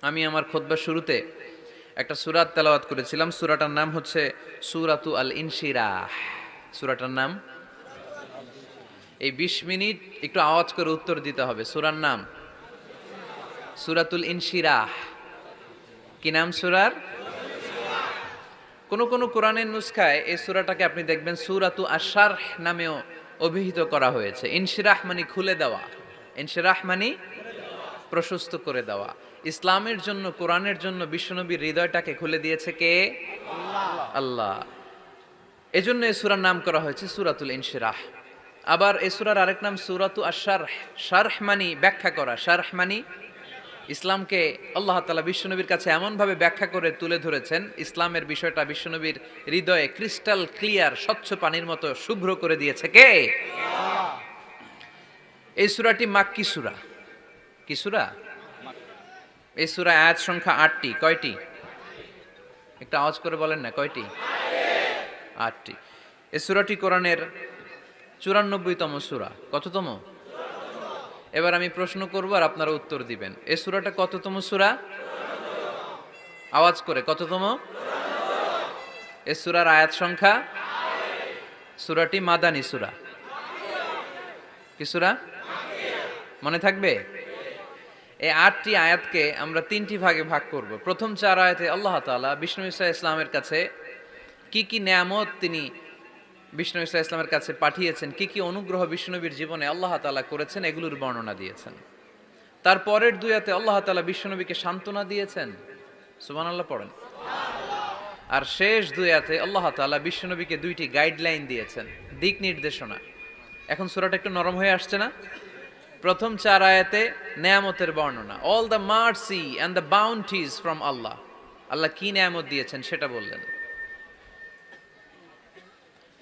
আমি আমার খুতবার শুরুতে একটা সূরা তেলাওয়াত করেছিলাম। সূরাটার নাম হচ্ছে সূরাতু আল ইনশিরাহ। সূরাটার নাম, এই ২০ মিনিট একটু আওয়াজ করে উত্তর দিতে হবে। সূরার নাম সূরাতুল ইনশিরাহ। কি নাম সূরার? কোন কোন কোরআনের নুসখায় এই সূরাটাকে আপনি দেখবেন সূরাতু আশ-শারহ নামেও অভিহিত করা হয়েছে। ইনশিরাহ মানে খুলে দেওয়া, ইনশিরাহ মানে প্রশস্ত করে দেওয়া। ইসলামের জন্য, কোরআনের জন্য বিশ্বনবীর হৃদয়টাকে খুলে দিয়েছে কে? আল্লাহ। এজন্য এই সূরার নাম করা হয়েছে সূরাতুল ইনশিরাহ। আবার এই সূরার আরেক নাম সূরাতু আশ-শারহ। শারহ মানে ব্যাখ্যা করা, শারহ মানে ইসলামকে আল্লাহ তাআলা বিশ্বনবীর কাছে এমনভাবে ব্যাখ্যা করে তুলে ধরেছেন, ইসলামের বিষয়টা বিশ্বনবীর হৃদয়ে ক্রিস্টাল ক্লিয়ার, স্বচ্ছ পানির মতো শুভ্র করে দিয়েছে কে? এই সূরাটি মাক্কি সূরা। কি সূরা? এই সূরা আয়াত সংখ্যা ৮টি। কয়টি? একটা আওয়াজ করে বলেন না, কয়টি? ৮টি। এই সূরাটি কোরআনের ৯৪তম সূরা। কততম? এবার আমি প্রশ্ন করব আর আপনারা উত্তর দিবেন। এই সূরাটা কততম সূরা? আওয়াজ করে, কততম? এই সূরার আয়াত সংখ্যা? সূরাটি মাদানী সূরা। কি সূরা? মনে থাকবে? এই ৮টি আয়াতকে আমরা ৩টি ভাগে ভাগ করব। প্রথম ৪ আয়াতে আল্লাহ তাআলা বিষ্ণু ঈসা ইসলামের কাছে কি কি নেয়ামত তিনি বিষ্ণু ঈসা ইসলামের কাছে পাঠিয়েছেন, কি কি অনুগ্রহ বিষ্ণুনবীর জীবনে আল্লাহ তাআলা করেছেন, এগুলোর বর্ণনা দিয়েছেন। তারপরের ২ আয়াতে আল্লাহ তাআলা বিষ্ণুনবীকে সান্ত্বনা দিয়েছেন। সুবহানাল্লাহ পড়েন। আর শেষ ২ আয়াতে আল্লাহ তাআলা বিষ্ণুনবীকে ২টি গাইডলাইন দিয়েছেন, দিক নির্দেশনা। এখন সূরাটা একটু নরম হয়ে আসছে না? প্রথম ৪ আয়াতে নেয়ামতের বর্ণনা, all the mercy and the bounties from Allah. আল্লাহ কি নেয়ামত দিয়েছেন সেটা বললেন।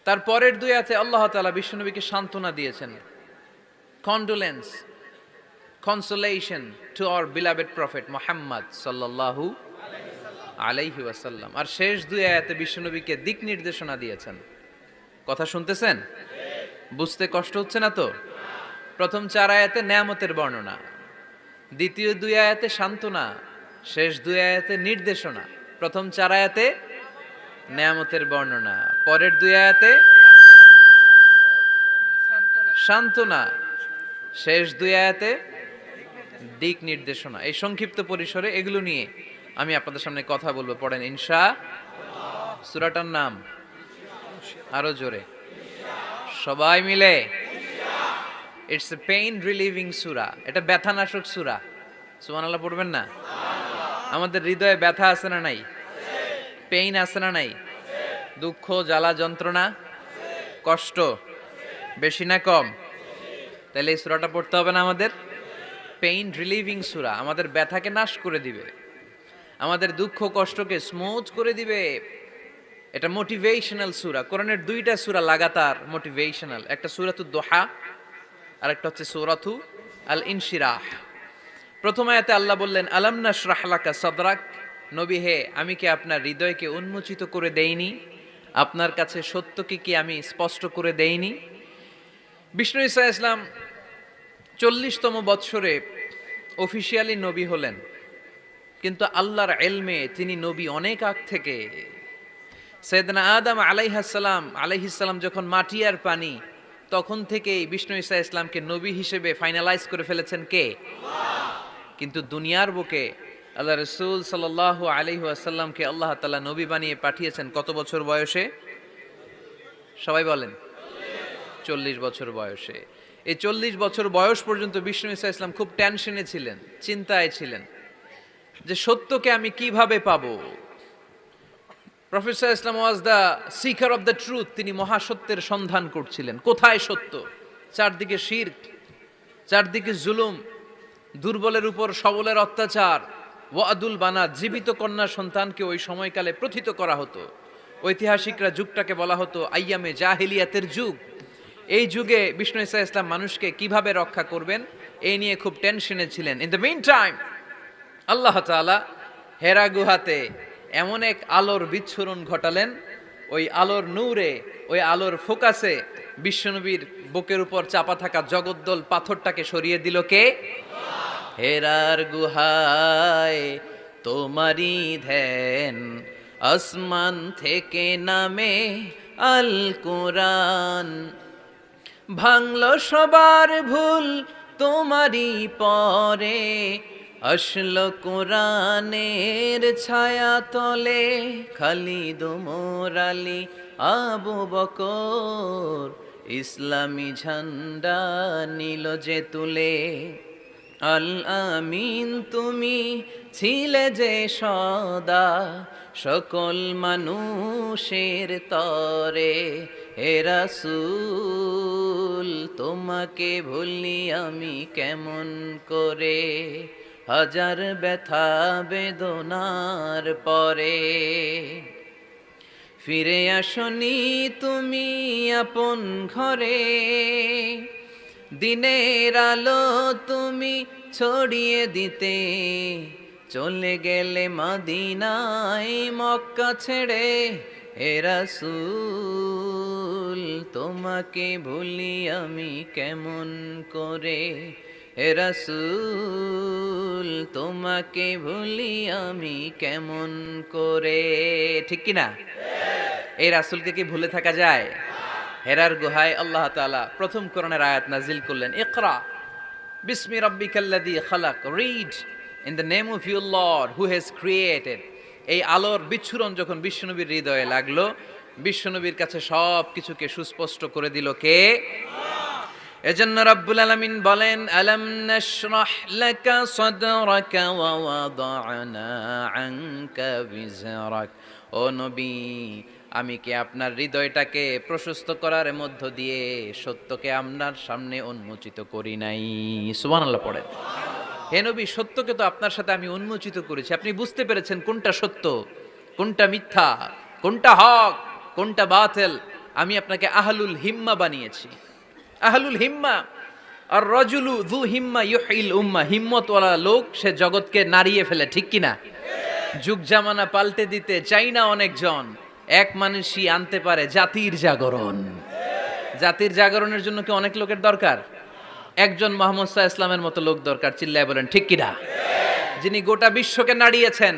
তারপরের ২ আয়াতে আল্লাহ তাআলা বিশ্বনবীকে সান্ত্বনা দিয়েছেন, condolence, consolation to our beloved prophet Muhammad সাল্লাল্লাহু আলাইহি ওয়াসাল্লাম। আর শেষ ২ আয়াতে বিশ্বনবীকে দিক নির্দেশনা দিয়েছেন। কথা শুনতেছেন? বুঝতে কষ্ট হচ্ছে না তো? প্রথম ৪ আয়াতে নেয়ামতের বর্ণনা, দ্বিতীয় ২ আয়াতে সান্ত্বনা, শেষ ২ আয়াতে নির্দেশনা। প্রথম ৪ আয়াতে নেয়ামতের বর্ণনা, পরের ২ আয়াতে সান্ত্বনা, শেষ ২ আয়াতে দিক নির্দেশনা। এই সংক্ষিপ্ত পরিসরে এগুলো নিয়ে আমি আপনাদের সামনে কথা বলবো। পড়েন ইনশাআল্লাহ। সূরাটার নাম আরো জোরে সবাই মিলে। ইটস এ পেইন রিলিভিং সূরা। এটা ব্যথানাশক সূরা। সুবহানাল্লাহ পড়বেন না? আমাদের হৃদয়ে ব্যথা আছে না নাই? পেইন আছে না নাই? দুঃখ, জ্বালা, যন্ত্রণা, কষ্ট বেশি না কম? তাহলে এই সূরাটা পড়তে হবে না আমাদের? পেইন রিলিভিং সূরা, আমাদের ব্যথাকে নাশ করে দিবে, আমাদের দুঃখ কষ্টকে স্মুথ করে দিবে। এটা মোটিভেশনাল সূরা। কোরআনের ২টা সূরা লাগাতার মোটিভেশনাল, একটা সূরাতুদ দোহা আর একটা হচ্ছে সূরাতু আল ইনশিরাহ। প্রথম আয়াতে আল্লাহ বললেন, আলাম নাশরাহ লাকা সাদরাক, নবী হে, আমি কি আপনার হৃদয়কে উন্মোচিত করে দেইনি? আপনার কাছে সত্যকে কি আমি স্পষ্ট করে দেইনি? বিষ্ণু ঈসা ইসলাম ৪০তম বৎসরে অফিসিয়ালি নবী হলেন, কিন্তু আল্লাহর ইলমে তিনি নবী অনেক আগ থেকে। সাইয়েদনা আদম আলাইহিস সালাম যখন মাটি আর পানি, তখন থেকেই বিষ্ণু ঈসা ইসলামকে নবী হিসেবে ফাইনালাইজ করে ফেলেছেন কে? কিন্তু দুনিয়ার বুকে আল্লাহ রাসূল সাল্লাল্লাহু আলাইহি ওয়াসাল্লামকে আল্লাহ তাআলা নবী বানিয়ে পাঠিয়েছেন কত বছর বয়সে? সবাই বলেন। ৪০ বছর বয়সে। এই ৪০ বছর বয়স পর্যন্ত বিষ্ণু ঈসা ইসলাম খুব টেনশনে ছিলেন, চিন্তায় ছিলেন যে সত্যকে আমি কিভাবে পাবো। Professor Islam was the seeker of the truth. তিনি মহাসত্যের সন্ধান করছিলেন। কোথায় সত্য? চারদিকে শিরক, চারদিকে জুলুম, দুর্বলের উপর সবলের অত্যাচার, ওয়াদুল বানাত, জীবিত কন্যা সন্তানকে ওই সময়কালে প্রথিত করা হতো। ঐতিহাসিকরা যুগটাকে বলা হতো আইয়ামে জাহেলিয়াতের যুগ। এই যুগে বিষ্ণু ঈসা ইসলাম মানুষকে কিভাবে রক্ষা করবেন এই নিয়ে খুব টেনশনে ছিলেন। ইন দ্য মিন টাইম আল্লাহ তাআলা হেরা গুহাতে এমন এক আলোর বিচ্ছুরণ ঘটালেন, ওই আলোর নূরে, ওই আলোর ফোকাসে বিশ্বনবীর বুকের উপর চাপা থাকা জগদ্দল পাথরটাকে সরিয়ে দিল কে? হেরার গুহায় তোমারই ধ্যান, আসমান থেকে নামে আল কোরআন, ভাঙলো সবার ভুল তোমারই পরে, আসলো কোরআনের ছায়া তলে, খালিদ ওমর আলী আবু বকর, ইসলামী ঝান্ডা নিল যে তুলে, আল আমিন তুমি ছিলে যে সদা, সকল মানুষের তরে, হে রাসূল তোমাকে ভুলি আমি কেমন করে, হাজার ব্যথা বেদনার পরে, ফিরে আসনি তুমি আপন ঘরে, দিনের আলো তুমি ছড়িয়ে দিতে, চলে গেলে মদিনায় মক্কা ছেড়ে, হে রাসূল তোমাকে ভুলি আমি কেমন করে, হে রাসূল তোমাকে ভুলি আমি কেমন করে। ঠিক কিনা? এই রাসূলকে কি ভুলে থাকা যায়? হেরার গুহায় আল্লাহ তাআলা প্রথম কোরআনের আয়াত নাজিল করলেন, ইকরা বিসমি রাব্বিকাল্লাযী খালাক, read in the name of your lord who has created. এই আলোর বিচ্ছুরণ যখন বিশ্বনবীর হৃদয়ে লাগলো, বিশ্বনবীর কাছে সব কিছুকে সুস্পষ্ট করে দিল কে? এজন্য রব্বুল আলামিন বলেন, আলাম নাশরাহ লাকা সাদরাকা ওয়া ওয়াদা'না আনকা বিজরাক। ও নবী, আমি কি আপনার হৃদয়টাকে প্রশস্ত করার মধ্য দিয়ে সত্যকে আপনার সামনে উন্মোচিত করি নাই? সুবহানাল্লাহ পড়েন। হে নবী, সত্যকে তো আপনার সাথে আমি উন্মোচিত করেছি, আপনি বুঝতে পেরেছেন কোনটা সত্য, কোনটা মিথ্যা, কোনটা হক, কোনটা বাতিল। আমি আপনাকে আহলুল হিম্মা বানিয়েছি। আহলুল হিম্মা আর রাজুলু যু হিম্মা ইউহিল উম্মাহ, হিম্মতওয়ালা লোক সে জগৎকে নাড়িয়ে ফেলে। ঠিক কিনা? যুগ জামানা পাল্টে দিতে চাই না অনেকজন, এক মানুষই আনতে পারে জাতির জাগরণ। জাতির জাগরণের জন্য কি অনেক লোকের দরকার? একজন মুহাম্মদ সাল্লাল্লাহু আলাইহি ওয়াসাল্লামের মতো লোক দরকার। চিল্লায় বলেন ঠিক কিনা? যিনি গোটা বিশ্বকে নাড়িয়েছেন,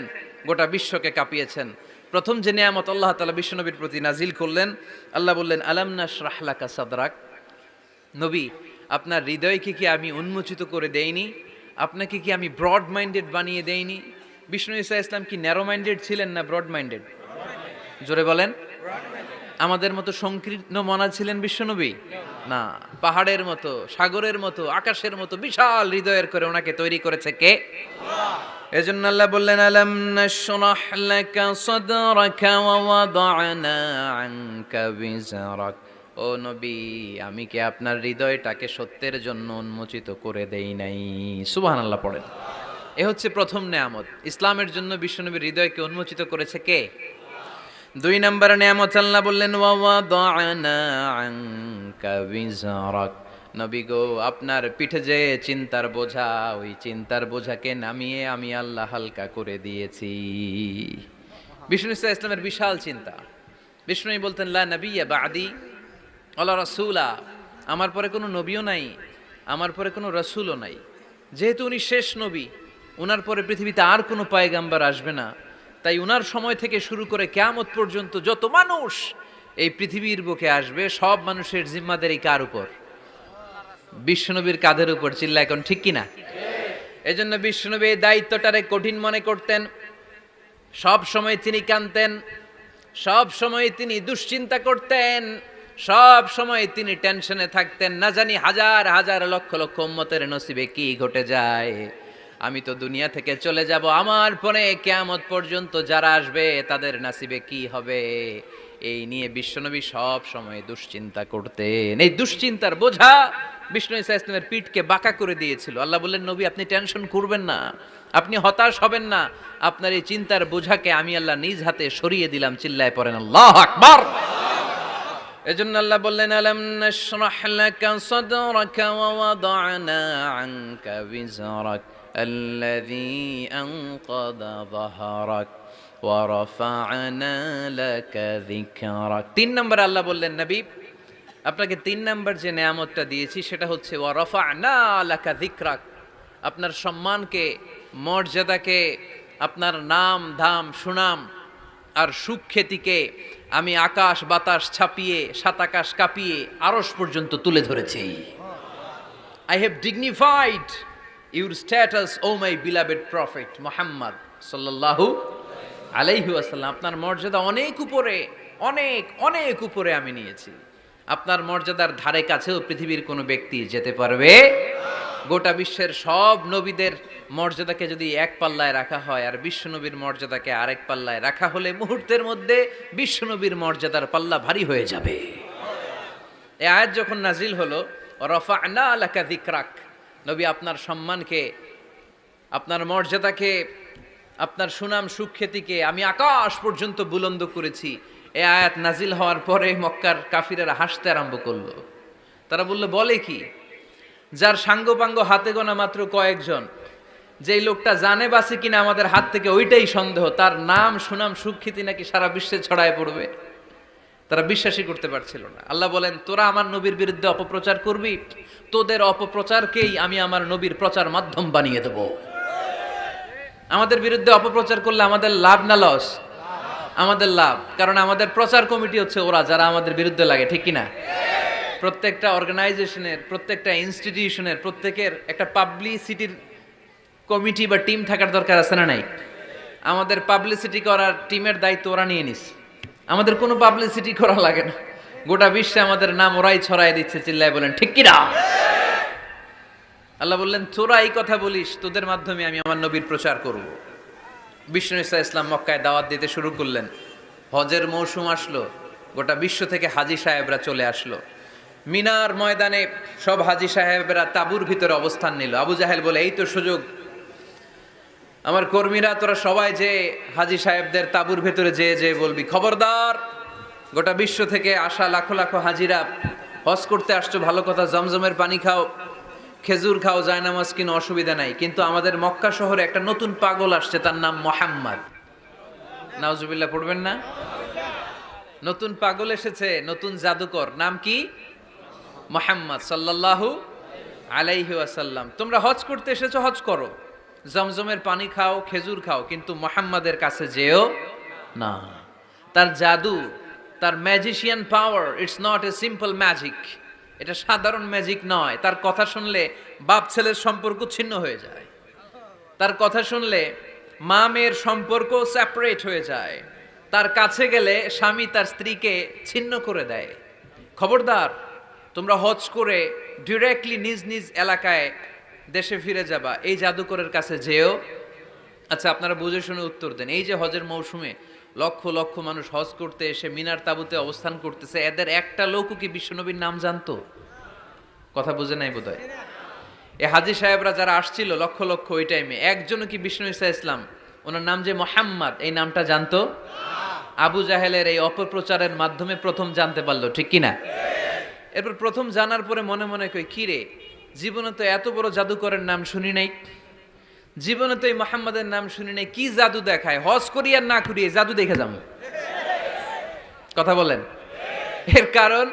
গোটা বিশ্বকে কাঁপিয়েছেন। প্রথম যে নিয়ামত আল্লাহ তাআলা বিশ্বনবীর প্রতি নাজিল করলেন, আল্লাহ বললেন, আলাম নাশরাহ লাকা সাদরাক। নবী, আপনার হৃদয়কে কি আমি উন্মোচিত করে দেইনি? আপনাকে কি আমি ব্রড মাইন্ডেড বানিয়ে দেইনি? বিষ্ণু ঈসা ইসলাম কি ন্যারো মাইন্ডেড ছিলেন না ব্রড মাইন্ডেড? জোরে বলেন। আমাদের মতো সংকীর্ণ মনা ছিলেন বিশ্বনবী? না, পাহাড়ের মতো, সাগরের মতো, আকাশের মতো বিশাল হৃদয়ের করে ওনাকে তৈরি করেছে কে? এজন্য আল্লাহ বললেন, আলাম নাশরাহ লাকা সাদরাকা ওয়া ওয়াদা'না আনকা বিজরাক। ও নবী, আমি কি আপনার হৃদয়টাকে সত্যের জন্য উন্মোচিত করে দেই নাই? সুবহানাল্লাহ পড়েন। এ হচ্ছে প্রথম নেয়ামত। ইসলামের জন্য বিশ্বনবীর হৃদয়কে উন্মোচিত করেছে কে? দুই নম্বর নেয়ামত আল্লাহ বললেন, ওয়া ওয়াদা'না আনকা বিজরাক। নবী গো, আপনার পিঠে যে চিন্তার বোঝা, ওই চিন্তার বোঝাকে নামিয়ে আমি আল্লাহ হালকা করে দিয়েছি। বিষ্ণু ইসলামের বিশাল চিন্তা। বিষ্ণু বলতেন, লা নবিয়্যা বা'দি ওয়ালা রাসূলা, আমার পরে কোনো নবীও নাই, আমার পরে কোনো রাসূলও নাই। যেহেতু উনি শেষ নবী, উনার পরে পৃথিবীতে আর কোনো পয়গাম্বার আসবে না, তাই উনার সময় থেকে শুরু করে কিয়ামত পর্যন্ত যত মানুষ এই পৃথিবীর বুকে আসবে, সব মানুষের জিম্মাদারি কার উপর? বিশ্বনবীর কাঁধের উপর। চিল্লা এখন ঠিক কিনা? এজন্য বিশ্বনবী এই দায়িত্বটারে কঠিন মনে করতেন। সব সময় তিনি কাঁদতেন, সব সময় তিনি দুশ্চিন্তা করতেন, সব সময় তিনি টেনশনে থাকতেন। না জানি হাজার হাজার লক্ষ লক্ষ উম্মতের নসিবে কি ঘটে যায়। আমি তো দুনিয়া থেকে চলে যাব, আমার পরে কিয়ামত পর্যন্ত যারা আসবে তাদের নসিবে কি হবে, এই নিয়ে বিশ্বনবী সব সময় দুশ্চিন্তা করতেন। এই দুশ্চিন্তার বোঝা বিষ্ণু ঈসা ইসলামের পিঠকে বাঁকা করে দিয়েছিল। আল্লাহ বললেন, নবী আপনি টেনশন করবেন না, আপনি হতাশ হবেন না, আপনার এই চিন্তার বোঝাকে আমি আল্লাহ নিজ হাতে সরিয়ে দিলাম। চিল্লায় পড়েন আল্লাহু আকবার। এজন্য আল্লাহ বললেন, আলাম নাশরাহ লাকা সাদরাকা ওয়া ওয়াদা'না আনকা বিজরাক আল্লাযী আনকাযা যাহরাক ওয়া রাফা'না লাকা যিকরাক। 3 নম্বর আল্লাহ বললেন, নবী আপনাকে 3 নম্বর যে নেয়ামতটা দিয়েছি সেটা হচ্ছে ওয়া রাফা'না লাকা যিকরাক। আপনার সম্মানকে, মর্যাদাকে আপনার নাম ধাম সুনাম আর সুখ্যাতিকে আমি আকাশ বাতাস ছাপিয়ে সাত আকাশ কাঁপিয়ে আরশ পর্যন্ত তুলে ধরেছি। I have dignified your status, O my beloved prophet Muhammad sallallahu আলাইহি ওয়াসাল্লাম। আপনার মর্যাদা অনেক উপরে, অনেক অনেক উপরে আমি নিয়েছি। আপনার মর্যাদার ধারে কাছেও পৃথিবীর কোনো ব্যক্তি যেতে পারবে। গোটা বিশ্বের সব নবীদের মর্যাদাকে যদি এক পাল্লায় রাখা হয় আর বিশ্বনবীর মর্যাদাকে আরেক পাল্লায় রাখা হলে মুহূর্তের মধ্যে বিশ্বনবীর মর্যাদার পাল্লা ভারী হয়ে যাবে। এই আয়াত যখন নাজিল হলো, রাফা'না লাকা যিকরাক, নবী আপনার সম্মানকে, আপনার মর্যাদাকে, আপনার সুনাম সুখ্যাতিকে আমি আকাশ পর্যন্ত বুলন্দ করেছি। এই আয়াত নাজিল হওয়ার পরে মক্কার কাফিরেরা হাসতে আরম্ভ করলো। তারা বলল, বলে কি? যার সাঙ্গপাঙ্গ হাতে গোনা মাত্র কয়েকজন, যেই লোকটা জানে বাসে কিনা আমাদের হাত থেকে ওইটাই সন্দেহ, তার নাম সুনাম সুখ্যাতি নাকি সারা বিশ্বে ছড়ায় পড়বে। তারা বিশ্বাসই করতে পারছিল না। আল্লাহ বলেন, তোরা আমার নবীর বিরুদ্ধে অপপ্রচার করবি, তোদের অপপ্রচারকেই আমি আমার নবীর প্রচার মাধ্যম বানিয়ে দেব। আমাদের বিরুদ্ধে অপপ্রচার করলে আমাদের লাভ না লস? আমাদের লাভ, কারণ আমাদের প্রচার কমিটি হচ্ছে ওরা, যারা আমাদের বিরুদ্ধে লাগে, ঠিক কিনা? প্রত্যেকটা অর্গানাইজেশনের, প্রত্যেকটা ইনস্টিটিউশনের, প্রত্যেকের একটা পাবলিসিটির কমিটি বা টিম থাকার দরকার আছে না নাই? আমাদের পাবলিসিটি করার টিমের দায়িত্ব ওরা নিয়ে নিস। আমাদের কোনো পাবলিসিটি করা লাগে না, গোটা বিশ্বে আমাদের নাম ওরাই ছড়াই দিচ্ছে। চিল্লায় বলেন ঠিক কিনা? আল্লাহ বললেন, তোরা এই কথা বলিস, তোদের মাধ্যমে আমি আমার নবীর প্রচার করব। বিষ্ণু ঈসা ইসলাম মক্কায় দাওয়াত দিতে শুরু করলেন। হজের মৌসুম আসলো, গোটা বিশ্ব থেকে হাজী সাহেবরা চলে আসলো। মিনার ময়দানে সব হাজী সাহেবরা তাঁবুর ভিতরে অবস্থান নিল। আবু জাহেল বলে, এই তো সুযোগ, আমার কর্মীরা তোরা সবাই যে হাজী সাহেবদের তাঁবুর ভেতরে যে বলবি, খবরদার, গোটা বিশ্ব থেকে আসা লাখো লাখো হাজিরা হজ করতে আসছো, ভালো কথা, জমজমের পানি খাও, খেজুর খাও, জায়নামাজ কিনো, অসুবিধা নাই, কিন্তু আমাদের মক্কা শহরে একটা নতুন পাগল আসছে, তার নাম মুহাম্মদ। নাউজুবিল্লাহ পড়বেন না? নতুন পাগল এসেছে, নতুন জাদুকর, নাম কি? মুহাম্মদ সাল্লাল্লাহু আলাইহি ওয়াসাল্লাম। তোমরা হজ করতে এসেছো, হজ করো, জমজমের পানি খাও, খেজুর খাও, কিন্তু মুহাম্মাদের কাছে যেও না। তার জাদু, তার magician power, it's not a simple magic, এটা সাধারণ ম্যাজিক নয়। তার কথা শুনলে বাপ ছেলের সম্পর্ক ছিন্ন হয়ে যায়, তার কথা শুনলে মা মেয়ের সম্পর্ক সেপারেট হয়ে যায়, তার কাছে গেলে স্বামী তার স্ত্রীকে ছিন্ন করে দেয়। খবরদার, তোমরা হজ করে ডিরেক্টলি নিজ নিজ এলাকায় দেশে ফিরে যাবা, এই জাদুকরের কাছে যেও। আচ্ছা, আপনারা বুঝে শুনে উত্তর দেন। এই যে হজের মৌসুমে লক্ষ লক্ষ মানুষ হজ করতে এসে মিনার তাঁবুতে অবস্থান করতেছে, এদের একটা লোকও কি বিশ্বনবীর নাম জানতো? কথা বুঝে নাই বোধহয়। এ হাজী সাহেবরা যারা আসছিল লক্ষ লক্ষ, ওই টাইমে একজনও কি বিষ্ণু ঈসা ইসলাম, ওনার নাম যে মুহাম্মদ, এই নামটা জানতো? আবু জাহেলের এই অপপ্রচারের মাধ্যমে প্রথম জানতে পারলো, ঠিক কিনা? এরপর প্রথম জানার পরে মনে মনে কই, কি রে, জীবনে তো এত বড় জাদুকরের নাম শুনি নাই, জীবনে তো এই মুহাম্মাদের নাম শুনি নাই, কি জাদু দেখায়, হজ করি আর না করি জাদু দেখে যাবো। কথা বলেন। এর কারণ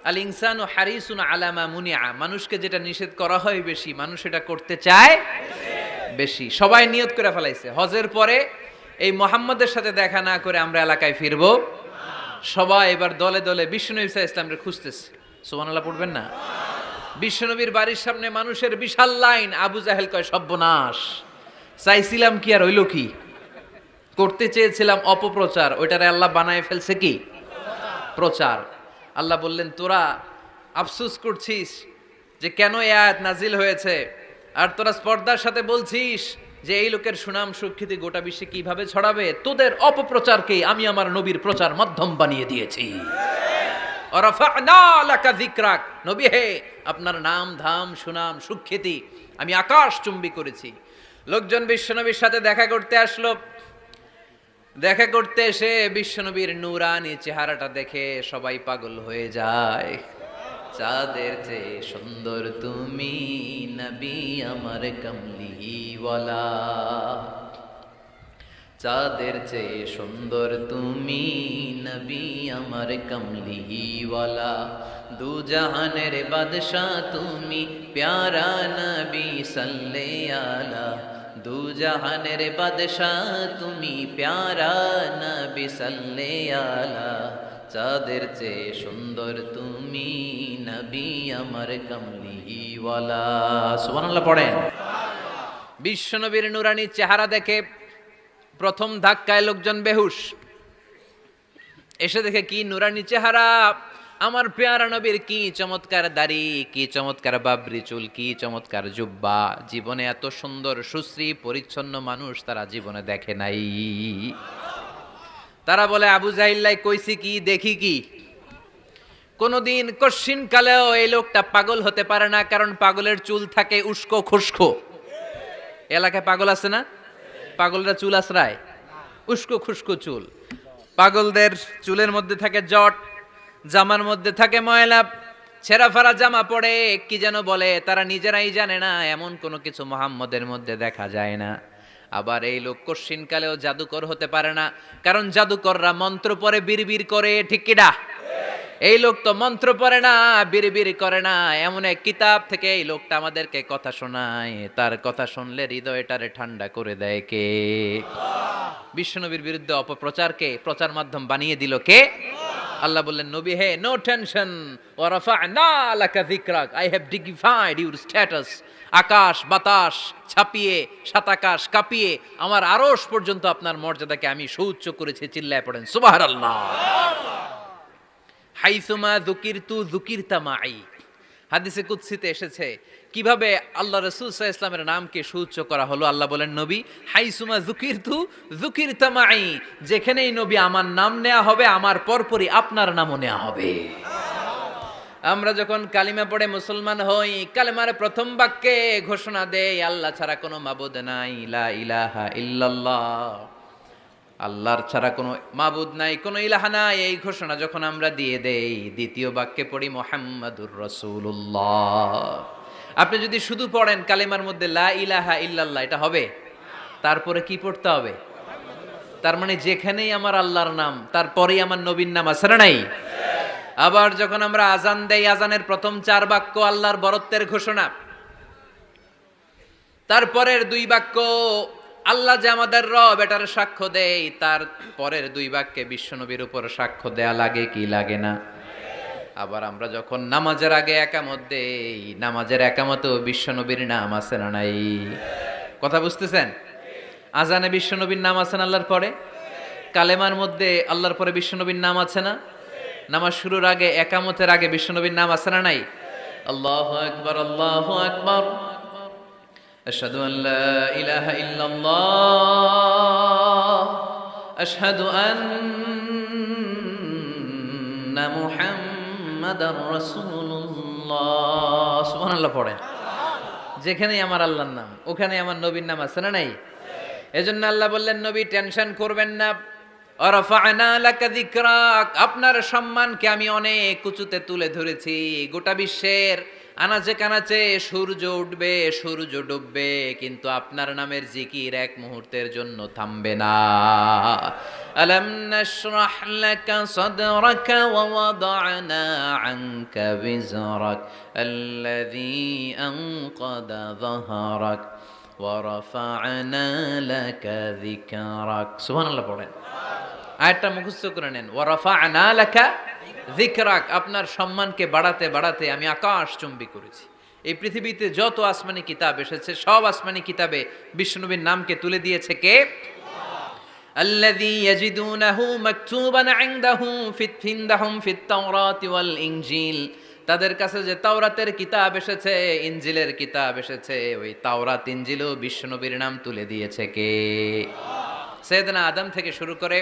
আল ইনসানু হারিসুন আলা মা মুনিআ, মানুষকে যেটা নিষেধ করা হয় বেশি, মানুষ এটা করতে চায় বেশি। সবাই নিয়ত করে ফেলাইছে, হজের পরে এই মুহাম্মাদের সাথে দেখা না করে আমরা এলাকায় ফিরবো। সবাই এবার দলে দলে বিষ্ণু ঈসা ইসলামকে খুঁজতেছে। সুবহানাল্লাহ পড়বেন না? বিশ্বনবীর বাড়ির সামনে মানুষের বিশাল লাইন। আবু জাহেল কয়, সর্বনাশ, চাইছিলাম কি আর হইল কি, করতে চেয়েছিলাম অপপ্রচার, ওইটারে আল্লাহ বানায় ফেলছে কি প্রচার। আল্লাহ বললেন, তোরা আফসোস করছিস যে কেন এই আয়াত নাজিল হয়েছে, আর তোরা স্পর্ধার সাথে বলছিস যে এই লোকের সুনাম সুখ্যাতি গোটা বিশ্বে কিভাবে ছড়াবে, তোদের অপপ্রচারকেই আমি আমার নবীর প্রচার মাধ্যম বানিয়ে দিয়েছি। রাফা'না লাকা যিকরাক, নবী হে, আপনার নাম ধাম সুনাম সুখ্যাতি আমি আকাশ চুম্বি করেছি। লোকজন বিশ্বনবীর সাথে দেখা করতে আসলো। দেখা করতে এসে বিশ্বনবীর নূরানি চেহারাটা দেখে সবাই পাগল হয়ে যায়। চাঁদের চেয়ে সুন্দর তুমি নবী আমার কামলিওয়ালা, চাঁদের চেয়ে সুন্দর তুমি নবী আমার কামলিওয়ালা, দু জাহানের বাদশাহ তুমি প্যারা নবী সাল্লে আলা, দু জাহানের বাদশাহ তুমি প্যারা নবী সাল্লে আলা চাঁদের চেয়ে সুন্দর তুমি নবী আমার কমলিওয়ালা সুবহানাল্লাহ পড়েন। বিশ্বনবীর নুরানি চেহারা দেখে প্রথম ধাক্কায় লোকজন বেহুশ, এসে দেখে কি নুরানি চেহারা, আমার পেয়ারা নবীর কি চমৎকার দাড়ি, কি চমৎকার বাবরি চুল, কি চমৎকার জুব্বা। জীবনে এত সুন্দর সুশ্রী পরিচ্ছন্ন মানুষ তারা জীবনে দেখে নাই। তারা বলে আবু জাহিল্লাই কইছি কি দেখি কি, কোনদিন কশিন কালেও এই লোকটা পাগল হতে পারে না, কারণ পাগলের চুল থাকে উস্কো খুস্কো। এলাকায় পাগল আছে না? পাগলরা চুল আশ্রায়, উস্কো খুস্কো চুল। পাগলদের চুলের মধ্যে থাকে জট, জামার মধ্যে থাকে ময়লা, ছেঁড়া ফাড়া জামা পড়ে কি যেন বলে, তারা নিজেরাই জানে না, এমন কোনো কিছু মুহাম্মদের মধ্যে দেখা যায় না। আবার এই লোক কশিনকালেও জাদুকর হতে পারে না, কারণ জাদুকররা মন্ত্র পড়ে বিড়বিড় করে, ঠিক কিনা? এই লোক তো মন্ত্র পড়ে না, বিড়বিড় করে না, এমন এক কিতাব থেকে এই লোকটা আমাদেরকে কথা শোনায়, তার কথা শুনলে হৃদয়টারে ঠান্ডা করে দেয় কে? বিশ্বনবীর বিরুদ্ধে অপপ্রচারকে প্রচার মাধ্যম বানিয়ে দিল কে? আল্লাহ বললেন নবী হে, নো টেনশন, ওয়া রাফা'না লাকা যিকরাক, I have dignified your status. আকাশ বাতাস ছাপিয়ে, সাতাকাশ কাঁপিয়ে, আমার আরশ পর্যন্ত আপনার মর্যাদাকে আমি সুউচ্চ করেছি। চিল্লায় পড়েন সুবহানাল্লাহ। হাইসুমা যুকিরতু যুকিরতা মাই, হাদিসে কুদসিতে এসেছে কিভাবে আল্লাহ রাসূল সাল্লাল্লাহু আলাইহি ওয়াসাল্লামের নামকে সুউচ্চ করা হলো। আল্লাহ বলেন নবী হাইসুমা যুকিরতু যুকিরতা মাই, যেখানেই নবী আমার নাম নেওয়া হবে, আমার পরপরই আপনার নামও নেওয়া হবে। আমরা যখন কালিমা পড়ে মুসলমান হই, কালেমার প্রথম বাক্যে ঘোষণা দেই আল্লাহ ছাড়া কোনো মাবুদ নাই, লা ইলাহা ইল্লাল্লাহ, আল্লাহর ছাড়া কোনো মাবুদ নাই, কোনো ইলাহা নাই। এই ঘোষণা যখন আমরা দিয়ে দেই, দ্বিতীয় বাক্যে পড়ি মুহাম্মাদুর রাসূলুল্লাহ। আপনি যদি শুধু পড়েন কালেমার মধ্যে লা ইলাহা ইল্লাল্লাহ, এটা হবে? তারপরে কি পড়তে হবে? তার মানে যেখানেই আমার আল্লাহর নাম, তারপরেই আমার নবীর নাম আছে না নাই? আবার যখন আমরা আজান দেই, আজানের প্রথম 4 বাক্য আল্লাহর বরত্বের ঘোষণা, তারপরের 2 বাক্য আল্লাহ যে আমাদের রব এটার সাক্ষ্য দেয়, তার পরের 2 বাক্যে বিশ্বনবীর উপর সাক্ষ্য দেয়া লাগে কি লাগে না? আবার আমরা যখন নামাজের আগে একামত দেই, নামাজের একামতেও বিশ্বনবীর নাম আছে না নাই? কথা বুঝতেছেন? আজানে বিশ্বনবীর নাম আছে না আল্লাহর পরে? কালেমার মধ্যে আল্লাহর পরে বিশ্বনবীর নাম আছে না? নামাজ শুরুর আগে একামতের আগে বিশ্বনবীর নাম আছে না নাই? আল্লাহু আকবার, আল্লাহু আকবার, আশহাদু আন লা ইলাহা ইল্লাল্লাহ, আশহাদু আন্না মুহাম্মাদার রাসূলুল্লাহ। সুবহানাল্লাহ পড়েন। যেখানেই আমার আল্লাহর নাম, ওখানে আমার নবীর নাম আছে না নাই? এজন্য আল্লাহ বললেন নবী টেনশন করবেন না, রাফা'না লাকা যিকরাক, আপনার সম্মানকে আমি অনেক উঁচুতে তুলে ধরেছি। গোটা বিশ্বের আনাচে কানাচে সূর্য উঠবে, সূর্য ডুববে, কিন্তু আপনার নামের জিকির এক মুহূর্তের জন্য থামবে না। আলাম নাশরাহ লাকা সাদরাকা ওয়া ওয়াদা'না আনকা বিজরাক আল্লাযী আনকাদা যাহরাক ওয়া রাফা'না লাকা যিকরাক। সুবহানাল্লাহ পড়েন। আয়াতটা মুখস্থ করে নেন, ওয়া রাফা'না লাকা যিকরাক, আপনার সম্মানকে বাড়াতে বাড়াতে আমি আকাশ চুম্বি করেছি। এই পৃথিবীতে যত আসমানি কিতাব এসেছে, সব আসমানি কিতাবে বিশ্বনবীর নামকে তুলে দিয়েছে কে? আল্লাযী ইয়াজিদুনাহু মাকতুবান ইনদাহু ফিত তাওরাতি ওয়াল ইনজিল, তাদের কাছে যে তাওরাতের কিতাব এসেছে, ইনজিলের কিতাব এসেছে, ওই তাওরাত ইনজিলও বিশ্বনবীর নাম তুলে দিয়েছে কে? সাইয়েদনা আদম থেকে শুরু করে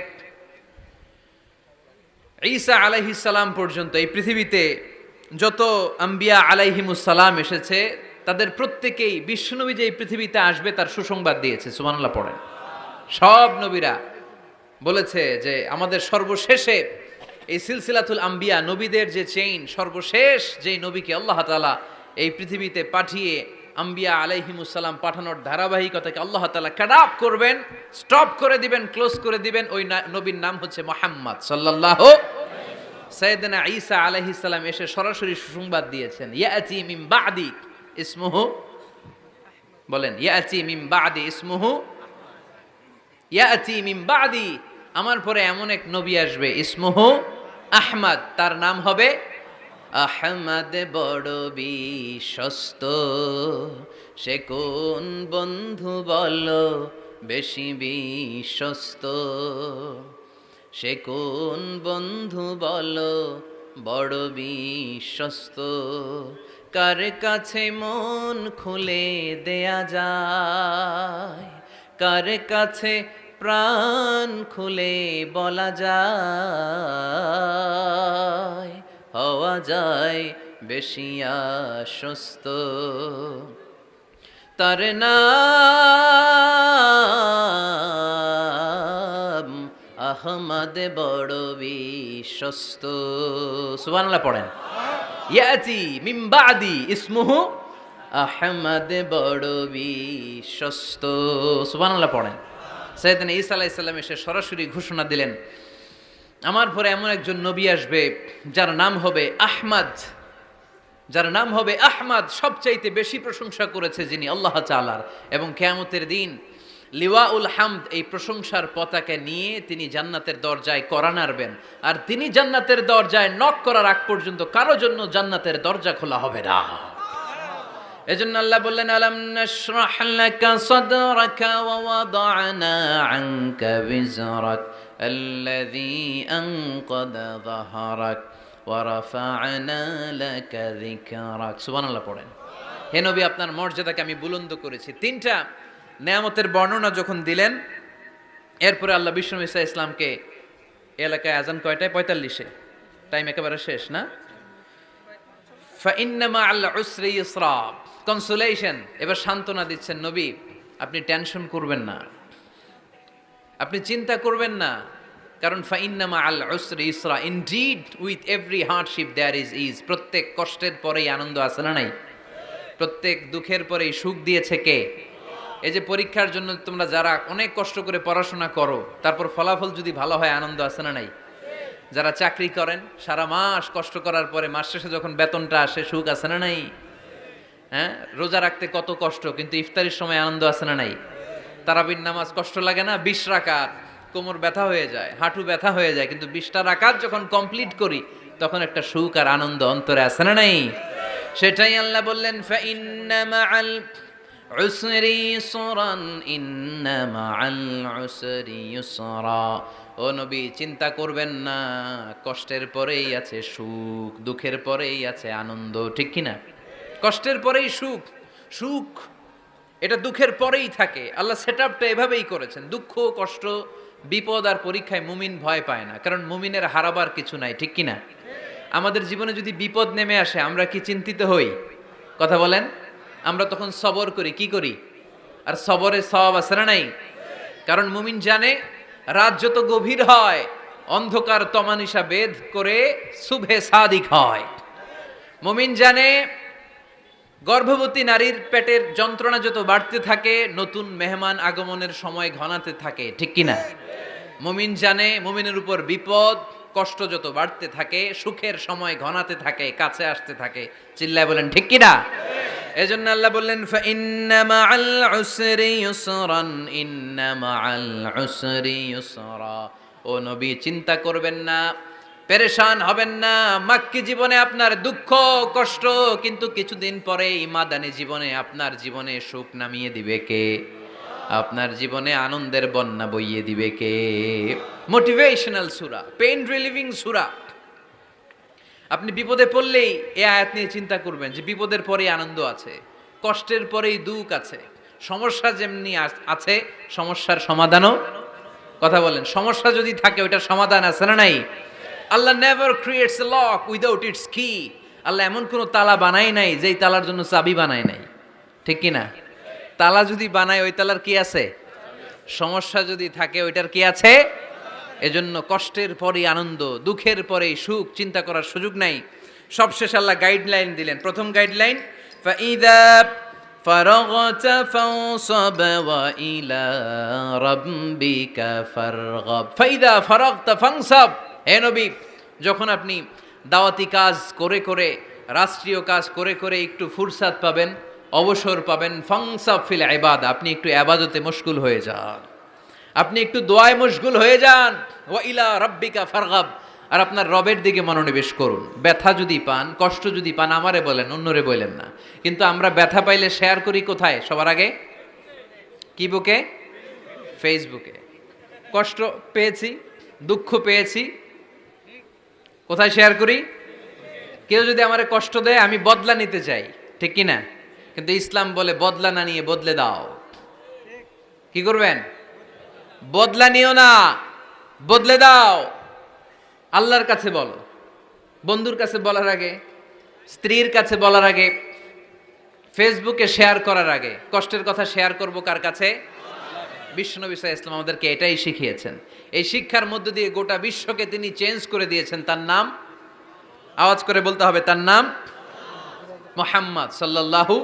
ঈসা আলাইহিস সালাম পর্যন্ত এই পৃথিবীতে যত আম্বিয়া আলাইহিমুস সালাম এসেছে, তাদের প্রত্যেকেই বিশ্বনবী যে এই পৃথিবীতে আসবে তার সুসংবাদ দিয়েছে। সুবহানাল্লাহ পড়েন। সব নবীরা বলেছে যে আমাদের সর্বশেষে এই সিলসিলাতুল আম্বিয়া, নবীদের যে চেইন, সর্বশেষ যেই নবীকে আল্লাহ তাআলা এই পৃথিবীতে পাঠিয়ে আম্বিয়া আলাইহিমুস সালাম পাঠানোর ধারাবাহিকতাকে আল্লাহ তাআলা কাট আপ করবেন, স্টপ করে দিবেন, ক্লোজ করে দিবেন, ওই নবীর নাম হচ্ছে মুহাম্মদ সাল্লাল্লাহু। সাইয়েদনা ঈসা আলাইহিস সালাম এসে সরাসরি সুসংবাদ দিয়েছেন, ইয়াতি মিন বাদি ইসমুহু বলেন ইয়াতি মিন বাদি ইসমুহু, ইয়াতি মিন বাদি, আমার পরে এমন এক নবী আসবে ইসমুহু আহমদ, তার নাম হবে আহমদ, বড় বিশ্বস্ত। সে কোন বন্ধু বলো বেশি বিশ্বস্ত, সে কোন বন্ধু বলো বড় বিশ্বস্ত, কার কাছে মন খুলে দেয়া যায়, কার কাছে প্রাণ খুলে বলা যায়, হওয়া যায় বেশি আশ্বস্ত। তার নাম আহমদ, বড় বিশ্বস্ত। সুবহানাল্লাহ পড়েন। ইয়াতি মিন বাদি ইসমুহু আহমদ, বড় বিশ্বস্ত। সুবহানাল্লাহ পড়েন। সাইয়েদনা ঈসা আলাইহিস সালাম এসে সরাসরি ঘোষণা দিলেন, আমার পরে এমন একজন নবী আসবে যার নাম হবে আহমদ, যার নাম হবে আহমদ। সবচাইতে বেশি প্রশংসা করেছে যিনি আল্লাহ তাআলার, এবং কিয়ামতের দিন লিওয়াউল হামদ, এই প্রশংসার পতাকা নিয়ে তিনি জান্নাতের দরজায় করা নাড়বেন। আর তিনি জান্নাতের দরজায় নক করার আগ পর্যন্ত কারো জন্য জান্নাতের দরজা খোলা হবে না। এজন্য আল্লাহ বললেন, আলাম নাশরাহ লাকা সাদরাকা ওয়া ওয়াদা'না আনকা বিজরাক আল্লাযী আনকাদা যাহরাক ওয়া রাফা'না লাকা যিকরাক। সুবহানাল্লাহ পড়েন। হে নবী, আপনার মর্যাদাকে আমি বুলন্দ করেছি। তিনটা নেয়ামতের বর্ণনা যখন দিলেন, এরপরে আল্লাহ বিশ্বনবী ঈসা ইসলামকে এলাকায় আজান কয়টায়? 45-এ। টাইম একেবারে শেষ না? ফাইন্না মা'আল উসরি ইউসরা, কনসোলেশন। এবার সান্ত্বনা দিচ্ছেন, নবী আপনি টেনশন করবেন না, আপনি চিন্তা করবেন না, কারণ ফাইন্না মা'আল উসরি ইউসরা, indeed with every hardship there is ease. প্রত্যেক কষ্টের পরেই আনন্দ আছে না নাই? প্রত্যেক দুঃখের পরেই সুখ দিয়েছে কে? এই যে পরীক্ষার জন্য তোমরা যারা অনেক কষ্ট করে পড়াশোনা করো, তারপর ফলাফল যদি ভালো হয়, আনন্দ আছে না নাই? যারা চাকরি করেন, সারা মাস কষ্ট করার পরে মাস শেষে যখন বেতনটা আসে, সুখ আছে না নাই? হ্যাঁ, রোজা রাখতে কত কষ্ট, কিন্তু ইফতারির সময় আনন্দ আছে না নাই? তারাবির নামাজ কষ্ট লাগে না? 20 রাকাত, কোমর ব্যথা হয়ে যায়, হাঁটু ব্যথা হয়ে যায়, কিন্তু 20টা রাকাত যখন কমপ্লিট করি তখন একটা সুখ আর আনন্দ অন্তরে আছে না নাই? সেটাই আল্লাহ বললেন, ফাইন্না মা'আল উসরি ইউসরান, ইন্না মা'আল উসরি ইউসরা। ও নবী, চিন্তা করবেন না, কষ্টের পরেই আছে সুখ, দুঃখের পরেই আছে আনন্দ। ঠিক কিনা? কষ্টের পরেই সুখ, সুখ এটা দুঃখের পরেই থাকে। আল্লাহ সেটআপটা এভাবেই করেছেন। দুঃখ, কষ্ট, বিপদ আর পরীক্ষায় মুমিন ভয় পায় না, কারণ মুমিনের হারাবার কিছু নাই। ঠিক কিনা? আমাদের জীবনে যদি বিপদ নেমে আসে, আমরা কি চিন্তিত হই? কথা বলেন। আমরা তখন সবর করি। কি করি? আর সবরে সওয়াব আছে না নাই? কারণ মুমিন জানে, রাত যত গভীর হয়, অন্ধকার তমানিসা বেদ করে সুবহে সাদিক হয়। মুমিন জানে, গর্ভবতী নারীর পেটের যন্ত্রণা যত বাড়তে থাকে, নতুন মেহমান আগমনের সময় ঘনাতে থাকে। ঠিক কিনা? মুমিন জানে, মুমিনের উপর বিপদ কষ্ট যত বাড়তে থাকে, সুখের সময় ঘনাতে থাকে, কাছে আসতে থাকে। চিল্লায় বলেন ঠিক কিনা? এজন্য আল্লাহ বললেন, ফাইন্না মা'আল উসরি ইউসরান, ইন্না মা'আল উসরি ইউসরা। ও নবী, চিন্তা করবেন না, পেরেশান হবেন না। মাক্কি জীবনে আপনার দুঃখ কষ্ট, কিন্তু কিছুদিন পরেই মাদানী জীবনে আপনার জীবনে সুখ নামিয়ে দিবে কে? আপনার জীবনে আনন্দের বন্যা বইয়ে দিবে কে? মোটিভেশনাল সূরা, পেইন রিলিভিং সূরা। আপনি বিপদে পড়লেই এই আয়াত নিয়ে চিন্তা করবেন যে বিপদের পরেই আনন্দ আছে, কষ্টের পরেই দুঃখ আছে। সমস্যা যেমনি আছে, সমস্যার সমাধানও। কথা বলেন, সমস্যা যদি থাকে ওইটার সমাধান আছে না নাই? Allah never creates a lock without its key. আল্লাহ এমন কোনো তালা বানায় নাই যেই তালার জন্য চাবি বানায় নাই। ঠিক কি না? তালা যদি বানায়, ওই তালার কি আছে? সমস্যা যদি থাকে, ওইটার কি আছে? এজন্য কষ্টের পরেই আনন্দ, দুঃখের পরেই সুখ, চিন্তা করার সুযোগ নাই। সবশেষ আল্লাহ গাইডলাইন দিলেন। প্রথম গাইডলাইন, ফাইদা ফারাগতা ফানসাব ওয়া ইলা রাব্বিকা ফারগাব। ফাইদা ফারাগতা ফানসাব। হে নবী, যখন আপনি দাওয়াতি কাজ করে করে, রাষ্ট্রীয় কাজ করে করে একটু ফুরসাত পাবেন, অবসর পাবেন ফাংসাব ফিল ইবাদা, আপনি একটু ইবাদতে মশগুল হয়ে যান, আপনি একটু দোয়ায় মশগুল হয়ে যান। ওয়া ইলা রাব্বিকা ফারগাব, আর আপনার রবের দিকে মনোনিবেশ করুন। ব্যথা যদি পান, কষ্ট যদি পান, আমারে বলেন, অন্যরে বলেন না। কিন্তু আমরা ব্যথা পাইলে শেয়ার করি কোথায়? সবার আগে কি বুকে? ফেসবুকে। কষ্ট পেয়েছি, দুঃখ পেয়েছি, কোথায় শেয়ার করি? কেউ যদি আমারে কষ্ট দেয়, আমি বদলা নিতে চাই, ঠিক কি না? কিন্তু ইসলাম বলে বদলা না নিয়ে বদলে দাও। কি করবেন? বদলা নিও না, বদলে দাও। আল্লাহর কাছে বলো, বন্ধুর কাছে বলার আগে, স্ত্রীর কাছে বলার আগে, ফেসবুকে শেয়ার করার আগে কষ্টের কথা শেয়ার করব কার কাছে? বিশ্বনবী সাল্লাল্লাহু আলাইহি ওয়াসাল্লাম আমাদেরকে এটাই শিখিয়েছেন। এই শিক্ষার মধ্য দিয়ে গোটা বিশ্বকে তিনি চেঞ্জ করে দিয়েছেন। তার নাম, আওয়াজ করে বলতে হবে, তার নাম মুহাম্মদ সাল্লাল্লাহু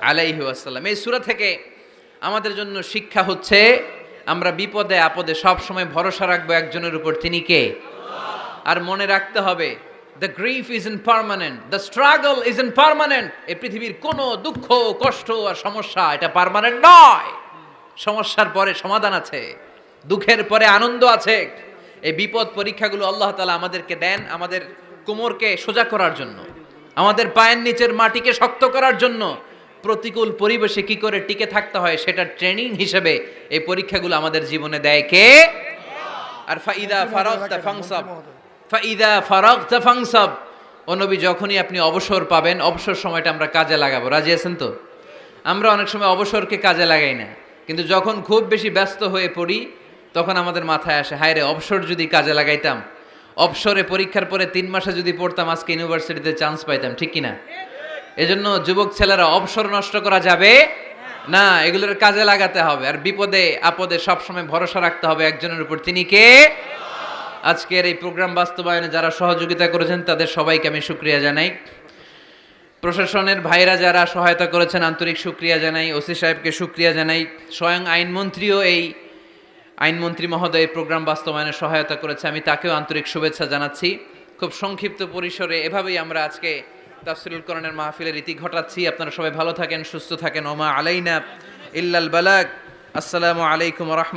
আলাইহি ওয়াসাল্লাম। এই সূরা থেকে আমাদের জন্য শিক্ষা হচ্ছে, আমরা বিপদে আপদে সব সময় ভরসা রাখবো একজনের উপর, তিনি কে? আর মনে রাখতে হবে, the grief is impermanent, the struggle is impermanent. এই পৃথিবীর কোনো দুঃখ, কষ্ট আর সমস্যা এটা পার্মানেন্ট নয়। সমস্যার পরে সমাধান আছে, দুঃখের পরে আনন্দ আছে। এই বিপদ পরীক্ষাগুলো আল্লাহ তাআলা আমাদেরকে দেন আমাদের কোমরকে সোজা করার জন্য, আমাদের পায়ের নিচের মাটিকে শক্ত করার জন্য। প্রতিকূল পরিবেশে কি করে টিকে থাকতে হয় সেটা ট্রেনিং হিসেবে এই পরীক্ষাগুলো আমাদের জীবনে দেয় কে? আর ফাইদা ফারাগতা ফাংসাব, ফাইদা ফারাগতা ফাংসাব। ও নবী, যখনই আপনি অবসর পাবেন, অবসর সময়টা আমরা কাজে লাগাবো। রাজি আছেন তো? আমরা অনেক সময় অবসরকে কাজে লাগাই না, কিন্তু যখন খুব বেশি ব্যস্ত হয়ে পড়ি তখন আমাদের মাথায় আসে, হায় রে, অবসর যদি কাজে লাগাইতাম, অবসরে পরীক্ষার পরে 3 মাসে যদি পড়তাম, আজকে ইউনিভার্সিটিতে চান্স পাইতাম, ঠিক কিনা? এজন্য যুবক ছেলেরা, অবসর নষ্ট করা যাবে না, এগুলোর কাজে লাগাতে হবে। আর বিপদে আপদে সবসময় ভরসা রাখতে হবে একজনের উপর, তিনি কে? আজকের এই প্রোগ্রাম বাস্তবায়নে যারা সহযোগিতা করেছেন তাদের সবাইকে আমি শুকরিয়া জানাই। প্রশাসনের ভাইরা যারা সহায়তা করেছেন, আন্তরিক শুকরিয়া জানাই। ওসি সাহেবকে শুকরিয়া জানাই। স্বয়ং আইনমন্ত্রীও, এই আইনমন্ত্রী মহোদয় এই প্রোগ্রাম বাস্তবায়নে সহায়তা করেছে, আমি তাকেও আন্তরিক শুভেচ্ছা জানাচ্ছি। খুব সংক্ষিপ্ত পরিসরে এভাবেই আমরা আজকে তাফসীরুল কোরআনের মাহফিলের ইতি ঘটাচ্ছি। আপনারা সবাই ভালো থাকেন, সুস্থ থাকেন। ওমা আলাইনা ইল্লাল বালাগ। আসসালামু আলাইকুম ওয়া রাহমাতুল্লাহ।